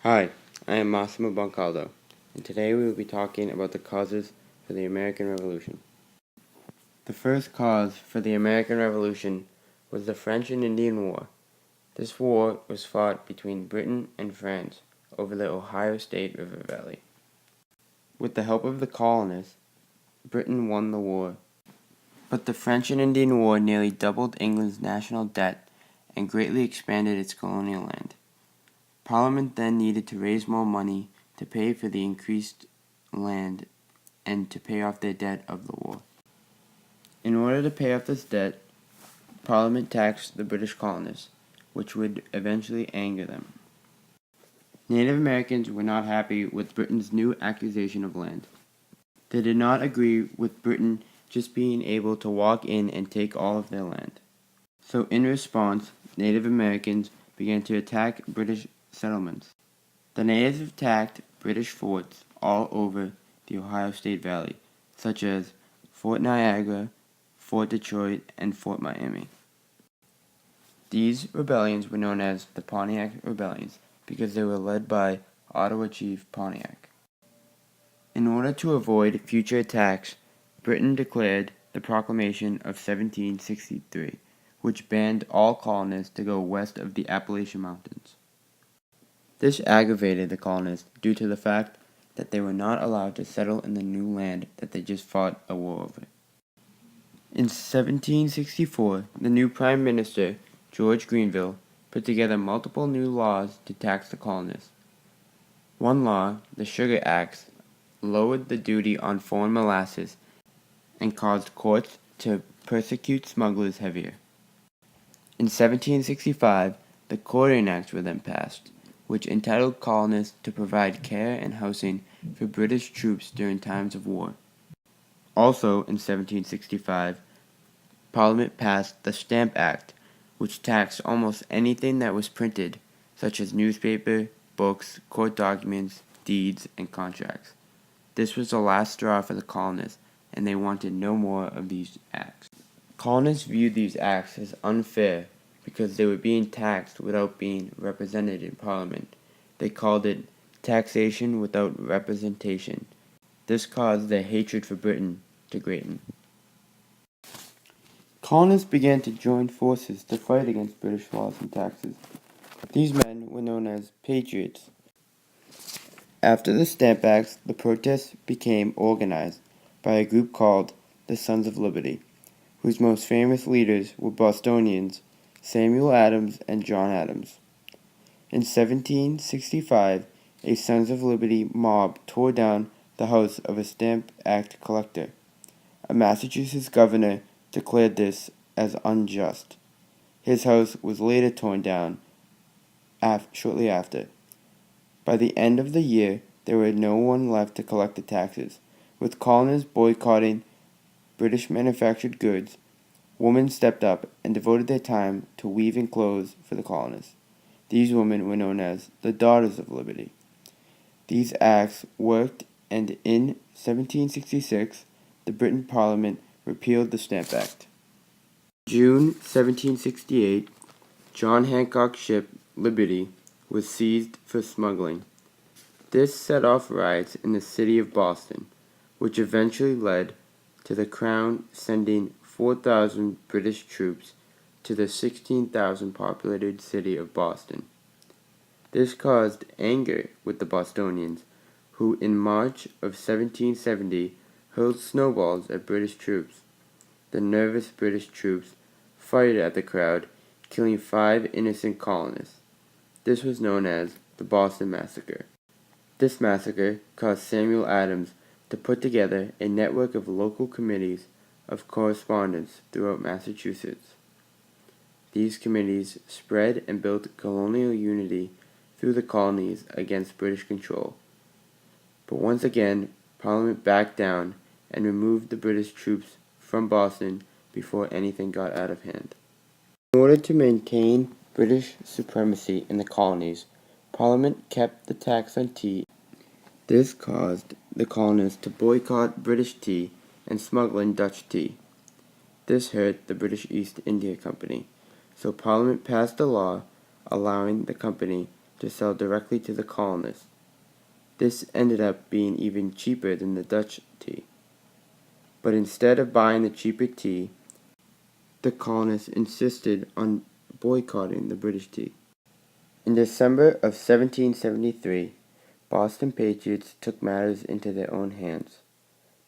Hi, I am Massimo and today we will be talking about the causes for the American Revolution. The first cause for the American Revolution was the French and Indian War. This war was fought between Britain and France over the Ohio State River Valley. With the help of the colonists, Britain won the war, but the French and Indian War nearly doubled England's national debt and greatly expanded its colonial land. Parliament then needed to raise more money to pay for the increased land and to pay off their debt of the war. In order to pay off this debt, Parliament taxed the British colonists, which would eventually anger them. Native Americans were not happy with Britain's new acquisition of land. They did not agree with Britain just being able to walk in and take all of their land. So in response, Native Americans began to attack British settlements. The natives attacked British forts all over the Ohio State Valley, such as Fort Niagara, Fort Detroit, and Fort Miami. These rebellions were known as the Pontiac Rebellions because they were led by Ottawa Chief Pontiac. In order to avoid future attacks, Britain declared the Proclamation of 1763, which banned all colonists to go west of the Appalachian Mountains. This aggravated the colonists due to the fact that they were not allowed to settle in the new land that they just fought a war over. In 1764, the new Prime Minister, George Grenville, put together multiple new laws to tax the colonists. One law, the Sugar Acts, lowered the duty on foreign molasses and caused courts to persecute smugglers heavier. In 1765, the Quartering Acts were then passed, which entitled colonists to provide care and housing for British troops during times of war. Also in 1765, Parliament passed the Stamp Act, which taxed almost anything that was printed, such as newspaper, books, court documents, deeds, and contracts. This was the last straw for the colonists, and they wanted no more of these acts. Colonists viewed these acts as unfair because they were being taxed without being represented in Parliament. They called it taxation without representation. This caused their hatred for Britain to greaten. Colonists began to join forces to fight against British laws and taxes. These men were known as patriots. After the Stamp Acts, the protests became organized by a group called the Sons of Liberty, whose most famous leaders were Bostonians Samuel Adams and John Adams. In 1765, a Sons of Liberty mob tore down the house of a Stamp Act collector. A Massachusetts governor declared this as unjust. His house was later torn down shortly after. By the end of the year, there were no one left to collect the taxes. With colonists boycotting British manufactured goods, women stepped up and devoted their time to weaving clothes for the colonists. These women were known as the Daughters of Liberty. These acts worked, and in 1766, the Britain Parliament repealed the Stamp Act. In June 1768, John Hancock's ship, Liberty, was seized for smuggling. This set off riots in the city of Boston, which eventually led to the Crown sending 4,000 British troops to the 16,000 populated city of Boston. This caused anger with the Bostonians, who in March of 1770 hurled snowballs at British troops. The nervous British troops fired at the crowd, killing 5 innocent colonists. This was known as the Boston Massacre. This massacre caused Samuel Adams to put together a network of local committees of correspondence throughout Massachusetts. These committees spread and built colonial unity through the colonies against British control. But once again, Parliament backed down and removed the British troops from Boston before anything got out of hand. In order to maintain British supremacy in the colonies, Parliament kept the tax on tea. This caused the colonists to boycott British tea and smuggle in Dutch tea. This hurt the British East India Company, so Parliament passed a law allowing the company to sell directly to the colonists. This ended up being even cheaper than the Dutch tea. But instead of buying the cheaper tea, the colonists insisted on boycotting the British tea. In December of 1773, Boston patriots took matters into their own hands.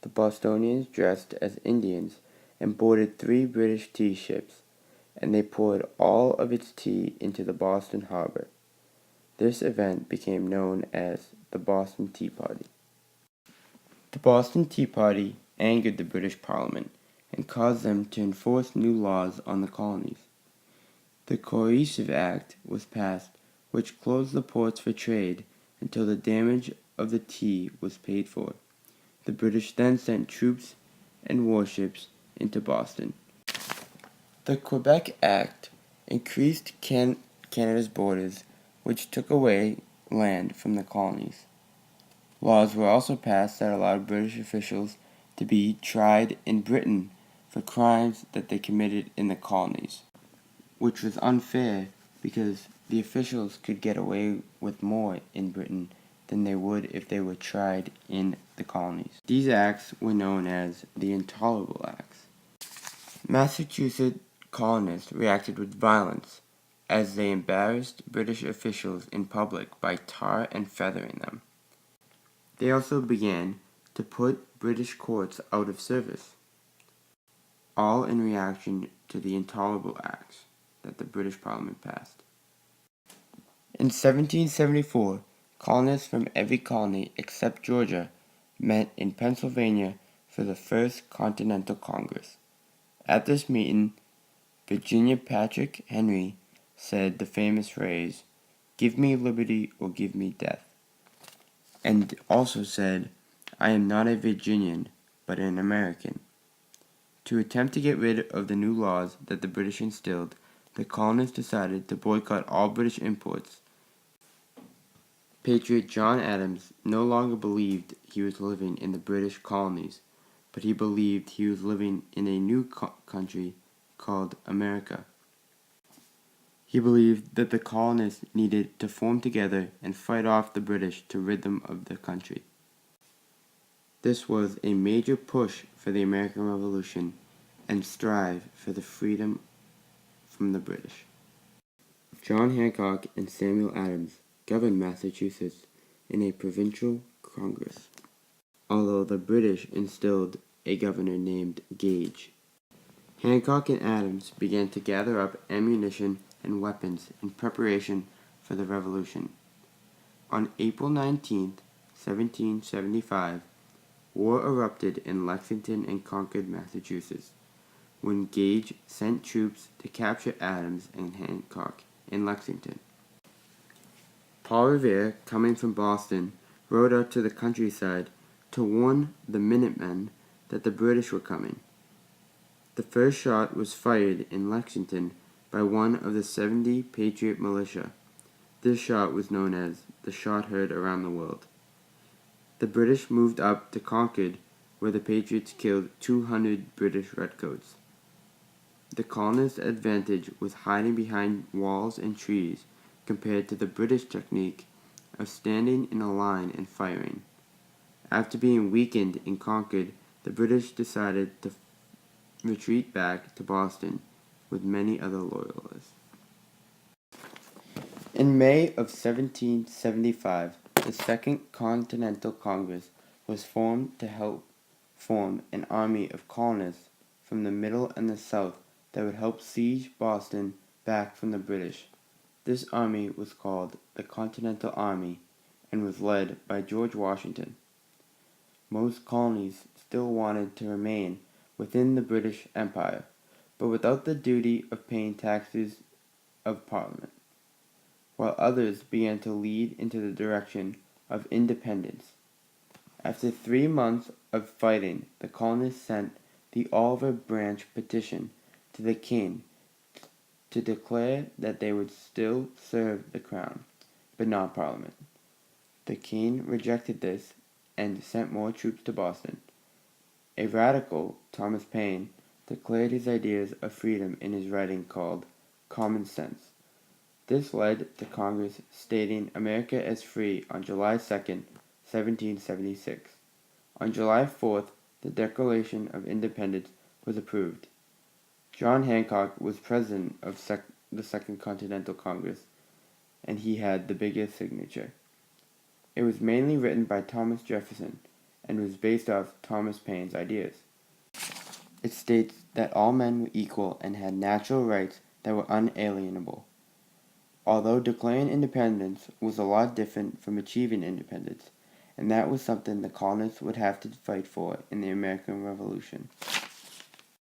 The Bostonians dressed as Indians and boarded 3 British tea ships, and they poured all of its tea into the Boston harbor. This event became known as the Boston Tea Party. The Boston Tea Party angered the British Parliament and caused them to enforce new laws on the colonies. The Coercive Act was passed, which closed the ports for trade until the damage of the tea was paid for. The British then sent troops and warships into Boston. The Quebec Act increased Canada's borders, which took away land from the colonies. Laws were also passed that allowed British officials to be tried in Britain for crimes that they committed in the colonies, which was unfair because the officials could get away with more in Britain than they would if they were tried in the colonies. These acts were known as the Intolerable Acts. Massachusetts colonists reacted with violence as they embarrassed British officials in public by tar and feathering them. They also began to put British courts out of service, all in reaction to the Intolerable Acts that the British Parliament passed. In 1774, colonists from every colony except Georgia met in Pennsylvania for the First Continental Congress. At this meeting, Virginia Patrick Henry said the famous phrase, "Give me liberty or give me death," and also said, "I am not a Virginian, but an American." To attempt to get rid of the new laws that the British instilled, the colonists decided to boycott all British imports. Patriot John Adams no longer believed he was living in the British colonies, but he believed he was living in a new country called America. He believed that the colonists needed to form together and fight off the British to rid them of the country. This was a major push for the American Revolution and strive for the freedom from the British. John Hancock and Samuel Adams governed Massachusetts in a provincial congress, although the British instilled a governor named Gage. Hancock and Adams began to gather up ammunition and weapons in preparation for the Revolution. On April 19, 1775, war erupted in Lexington and Concord, Massachusetts, when Gage sent troops to capture Adams and Hancock in Lexington. Paul Revere, coming from Boston, rode out to the countryside to warn the Minutemen that the British were coming. The first shot was fired in Lexington by one of the 70 Patriot militia. This shot was known as the shot heard around the world. The British moved up to Concord, where the Patriots killed 200 British redcoats. The colonists' advantage was hiding behind walls and trees compared to the British technique of standing in a line and firing. After being weakened in Concord, the British decided to retreat back to Boston with many other loyalists. In May of 1775, the Second Continental Congress was formed to help form an army of colonists from the Middle and the South that would help siege Boston back from the British. This army was called the Continental Army and was led by George Washington. Most colonies still wanted to remain within the British Empire, but without the duty of paying taxes of Parliament, while others began to lead into the direction of independence. After 3 months of fighting, the colonists sent the Oliver Branch Petition to the king to declare that they would still serve the crown, but not Parliament. The king rejected this and sent more troops to Boston. A radical, Thomas Paine, declared his ideas of freedom in his writing called Common Sense. This led to Congress stating America as free on July 2nd, 1776. On July 4th, the Declaration of Independence was approved. John Hancock was president of the Second Continental Congress, and he had the biggest signature. It was mainly written by Thomas Jefferson and was based off Thomas Paine's ideas. It states that all men were equal and had natural rights that were unalienable. Although declaring independence was a lot different from achieving independence, and that was something the colonists would have to fight for in the American Revolution.